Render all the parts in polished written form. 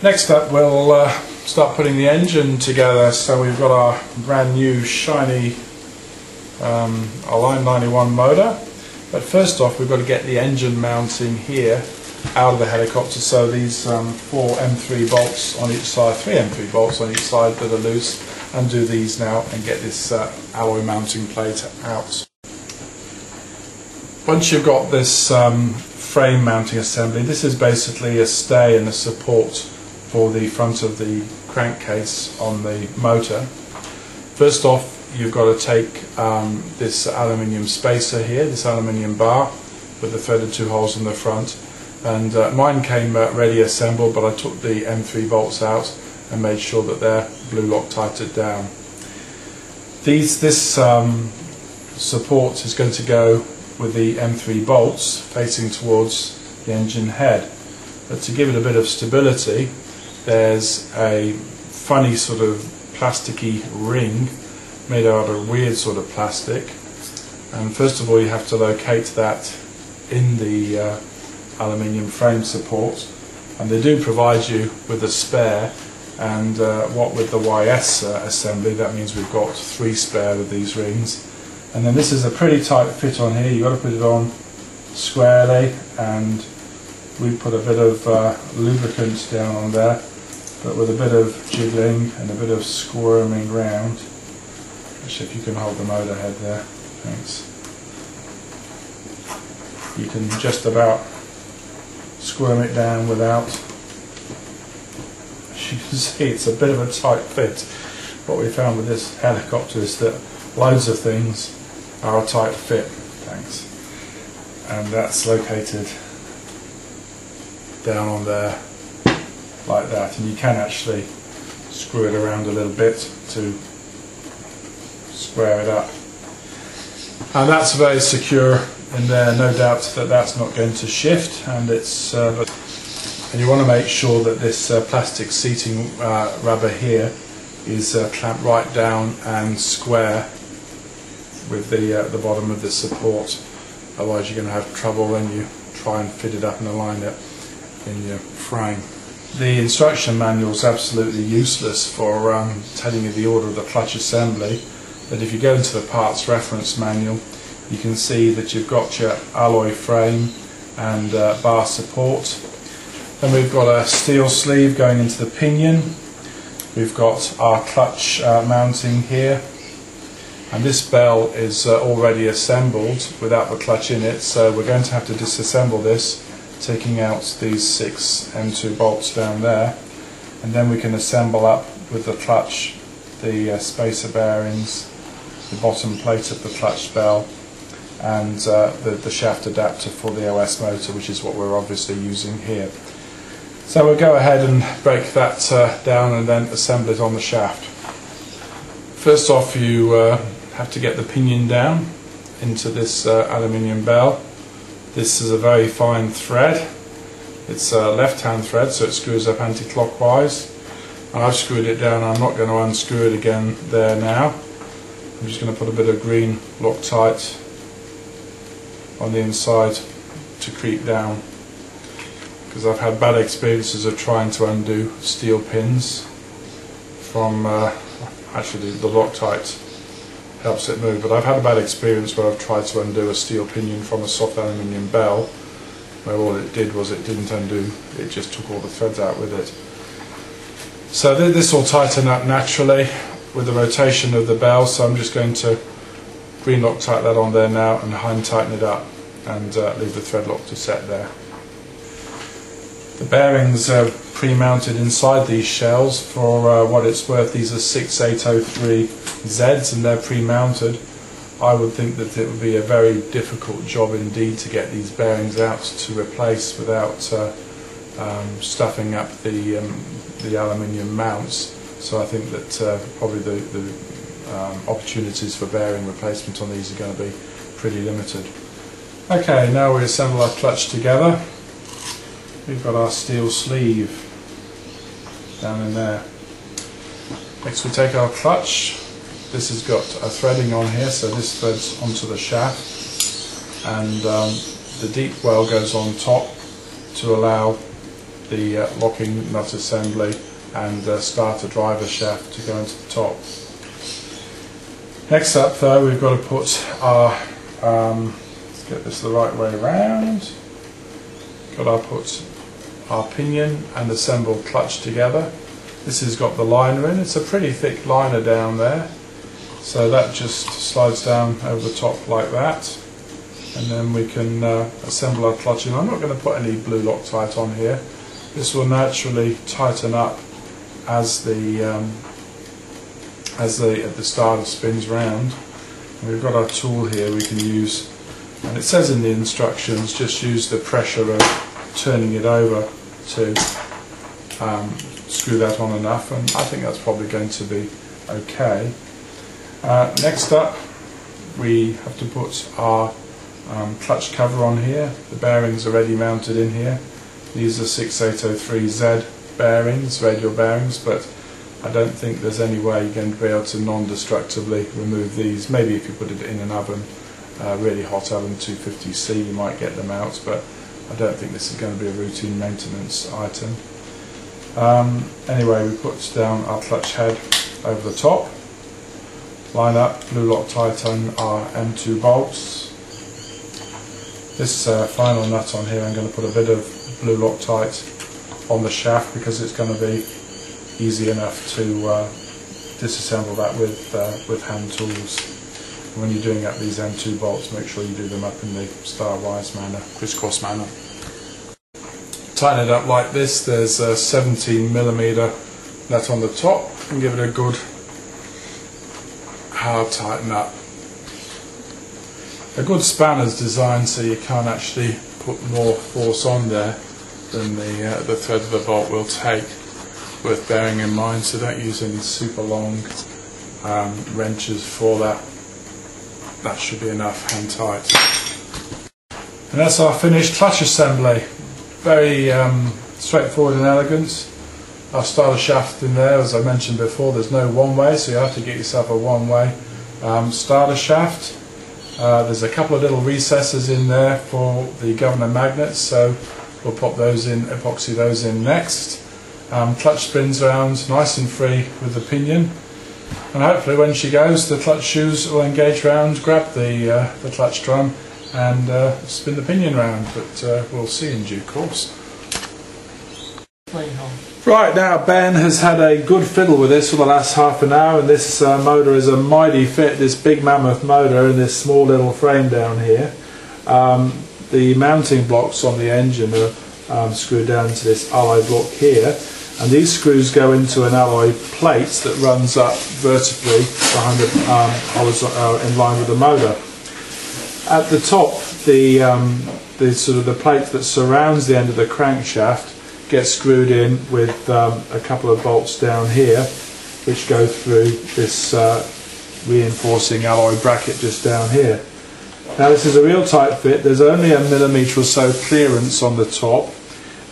Next up we'll start putting the engine together. So we've got our brand new shiny Line 91 motor, but first off we've got to get the engine mounting here out of the helicopter. So these 4 M3 bolts on each side, 3 M3 bolts on each side that are loose, undo these now and get this alloy mounting plate out. Once you've got this frame mounting assembly, this is basically a stay and a support for the front of the crankcase on the motor. First off, you've got to take this aluminium spacer here, this aluminium bar with the threaded 2 holes in the front, and mine came ready assembled, but I took the M3 bolts out and made sure that they're blue Loctited down. This support is going to go with the M3 bolts facing towards the engine head, but to give it a bit of stability, there's a funny sort of plasticky ring made out of weird sort of plastic, and first of all you have to locate that in the aluminium frame support, and they do provide you with a spare, and what with the YS assembly, that means we've got 3 spare of these rings. And then this is a pretty tight fit on here. You've got to put it on squarely, and we put a bit of lubricant down on there, but with a bit of jiggling and a bit of squirming round. Actually, if you can hold the motor head there, thanks. You can just about squirm it down without, as you can see, it's a bit of a tight fit. What we found with this helicopter is that loads of things are a tight fit, thanks. And that's located down on there like that, and you can actually screw it around a little bit to square it up. And that's very secure in there, no doubt that that's not going to shift, and it's and you want to make sure that this plastic seating rubber here is clamped right down and square with the bottom of the support. Otherwise you're going to have trouble when you try and fit it up and align it in your frame. The instruction manual is absolutely useless for telling you the order of the clutch assembly, but if you go into the parts reference manual you can see that you've got your alloy frame and bar support. Then we've got a steel sleeve going into the pinion. We've got our clutch mounting here, and this bell is already assembled without the clutch in it, so we're going to have to disassemble this, taking out these 6 M2 bolts down there, and then we can assemble up with the clutch the spacer bearings, the bottom plate of the clutch bell, and the shaft adapter for the OS motor, which is what we're obviously using here. So we'll go ahead and break that down and then assemble it on the shaft. First off, you have to get the pinion down into this aluminium bell. This is a very fine thread. It's a left-hand thread, so it screws up anti-clockwise. I've screwed it down. I'm not going to unscrew it again there now. I'm just going to put a bit of green Loctite on the inside to creep down, because I've had bad experiences of trying to undo steel pins from actually the Loctite helps it move, but I've had a bad experience where I've tried to undo a steel pinion from a soft aluminium bell, where all it did was it didn't undo, it just took all the threads out with it. So this will tighten up naturally with the rotation of the bell, so I'm just going to green Loctite that on there now and hand tighten it up and leave the thread lock to set there. The bearings are pre-mounted inside these shells. For what it's worth, these are 6803Zs and they're pre-mounted. I would think that it would be a very difficult job indeed to get these bearings out to replace without stuffing up the aluminium mounts. So I think that probably the opportunities for bearing replacement on these are going to be pretty limited. Okay, now we assemble our clutch together. We've got our steel sleeve down in there. Next we take our clutch. This has got a threading on here, so this threads onto the shaft, and the deep well goes on top to allow the locking nut assembly and start a driver shaft to go into the top. Next up though, we've got to put our, let's get this the right way around, got to put our pinion and assembled clutch together. This has got the liner in, it's a pretty thick liner down there, so that just slides down over the top like that, and then we can assemble our clutch in. I'm not going to put any blue Loctite on here. This will naturally tighten up as the starter spins round. And we've got our tool here we can use, and it says in the instructions just use the pressure of turning it over to screw that on enough, and I think that's probably going to be okay. Next up we have to put our clutch cover on here. The bearings are already mounted in here. These are 6803Z bearings, radial bearings, but I don't think there's any way you're going to be able to non-destructively remove these. Maybe if you put it in an oven, really hot oven, 250C, you might get them out, but I don't think this is going to be a routine maintenance item. Anyway, we put down our clutch head over the top, line up blue Loctite on our M2 bolts. This final nut on here, I'm going to put a bit of blue Loctite on the shaft because it's going to be easy enough to disassemble that with hand tools. When you're doing up these M2 bolts, make sure you do them up in the star-wise manner, crisscross manner. Tighten it up like this. There's a 17mm nut on the top, and give it a good hard tighten up. A good spanner is designed so you can't actually put more force on there than the thread of the bolt will take. Worth bearing in mind, so don't use any super long wrenches for that. That should be enough hand tight. And that's our finished clutch assembly. Very straightforward and elegant. Our starter shaft in there, as I mentioned before, there's no one-way, so you have to get yourself a one-way starter shaft. There's a couple of little recesses in there for the governor magnets, so we'll pop those in, epoxy those in next. Clutch spins around nice and free with the pinion, and hopefully when she goes the clutch shoes will engage round, grab the clutch drum and spin the pinion round, but we'll see in due course. Right, now Ben has had a good fiddle with this for the last half an hour, and this motor is a mighty fit, this big mammoth motor in this small little frame down here. The mounting blocks on the engine are screwed down to this alloy block here, and these screws go into an alloy plate that runs up vertically behind in line with the motor. At the top, the plate that surrounds the end of the crankshaft gets screwed in with a couple of bolts down here, which go through this reinforcing alloy bracket just down here. Now this is a real tight fit. There's only 1mm or so clearance on the top,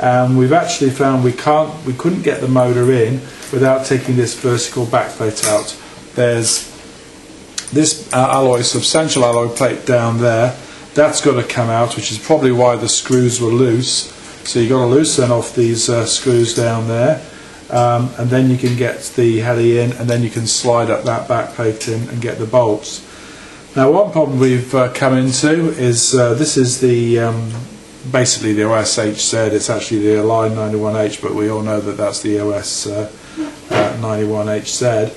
and we've actually found we couldn't get the motor in without taking this vertical backplate out. There's this substantial alloy plate down there. That's got to come out, which is probably why the screws were loose. So you've got to loosen off these screws down there, and then you can get the heady in, and then you can slide up that backplate in and get the bolts. Now one problem we've come into is this is the basically the OS-HZ. It's actually the Align 91H, but we all know that that's the OS 91HZ,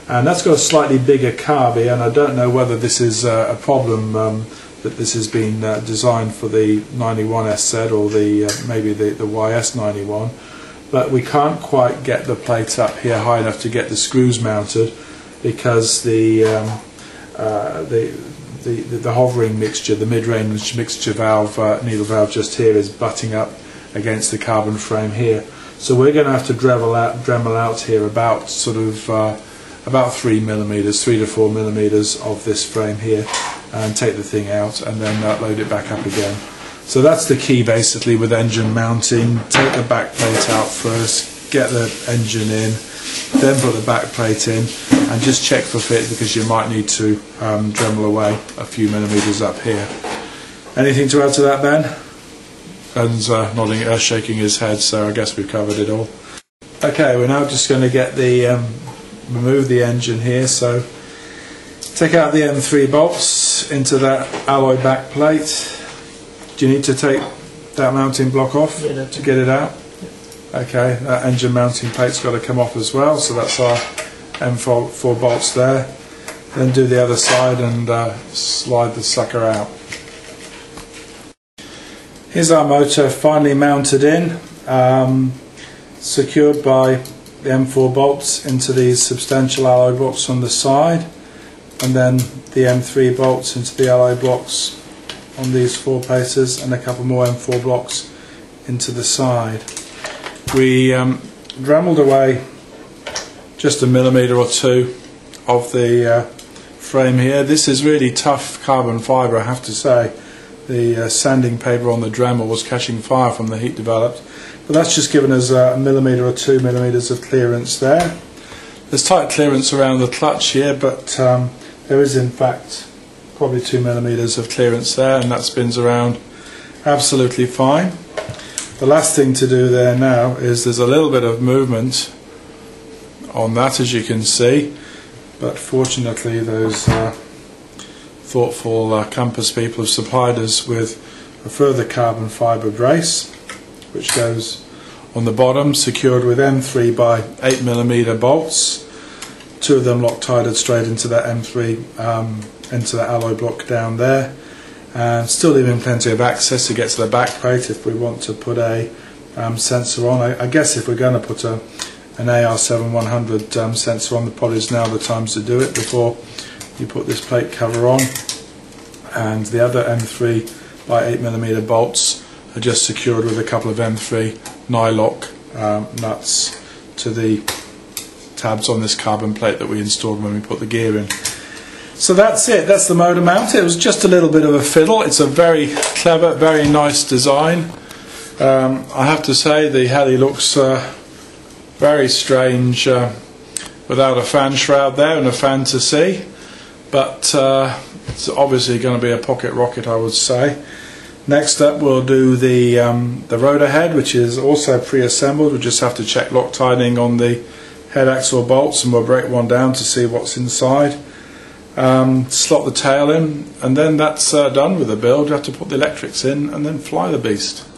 and that's got a slightly bigger carby, and I don't know whether this is a problem that this has been designed for the 91SZ or maybe the YS91, but we can't quite get the plate up here high enough to get the screws mounted because the hovering mixture, the mid-range mixture valve, needle valve just here is butting up against the carbon frame here. So we're going to have to Dremel out here about sort of about 3mm, 3 to 4mm of this frame here, and take the thing out and then load it back up again. So that's the key basically with engine mounting. Take the back plate out first, get the engine in, then put the back plate in, and just check for fit because you might need to Dremel away a few millimeters up here. Anything to add to that, Ben? Ben's nodding, shaking his head, so I guess we've covered it all. Okay, we're now just going to get the remove the engine here. So take out the M3 bolts into that alloy back plate. Do you need to take that mounting block off to get it out? Okay, that engine mounting plate's got to come off as well, so that's our M4 bolts there. Then do the other side and slide the sucker out. Here's our motor finally mounted in, secured by the M4 bolts into these substantial alloy blocks on the side, and then the M3 bolts into the alloy blocks on these 4 places, and a couple more M4 blocks into the side. We dremelled away just a millimetre or 2 of the frame here. This is really tough carbon fibre, I have to say. The sanding paper on the Dremel was catching fire from the heat developed, but that's just given us a millimetre or 2 millimetres of clearance there. There's tight clearance around the clutch here, but there is in fact probably 2 millimetres of clearance there, and that spins around absolutely fine. The last thing to do there now is there's a little bit of movement on that, as you can see, but fortunately those thoughtful compass people have supplied us with a further carbon fibre brace, which goes on the bottom, secured with M3 by 8mm bolts. 2 of them Loctited straight into that M3, into the alloy block down there, and still leaving plenty of access to get to the back plate if we want to put a sensor on. I guess if we're going to put an AR7100 sensor on, probably is now the time to do it before you put this plate cover on. And the other M3 by 8mm bolts are just secured with a couple of M3 nylock nuts to the tabs on this carbon plate that we installed when we put the gear in. So that's it, that's the motor mount. It was just a little bit of a fiddle. It's a very clever, very nice design. I have to say the heli looks very strange without a fan shroud there and a fan to see, but it's obviously going to be a pocket rocket, I would say. Next up we'll do the rotor head, which is also pre-assembled. We'll just have to check Loctiting on the head axle bolts, and we'll break one down to see what's inside. Slot the tail in, and then that's done with the build. You have to put the electrics in and then fly the beast.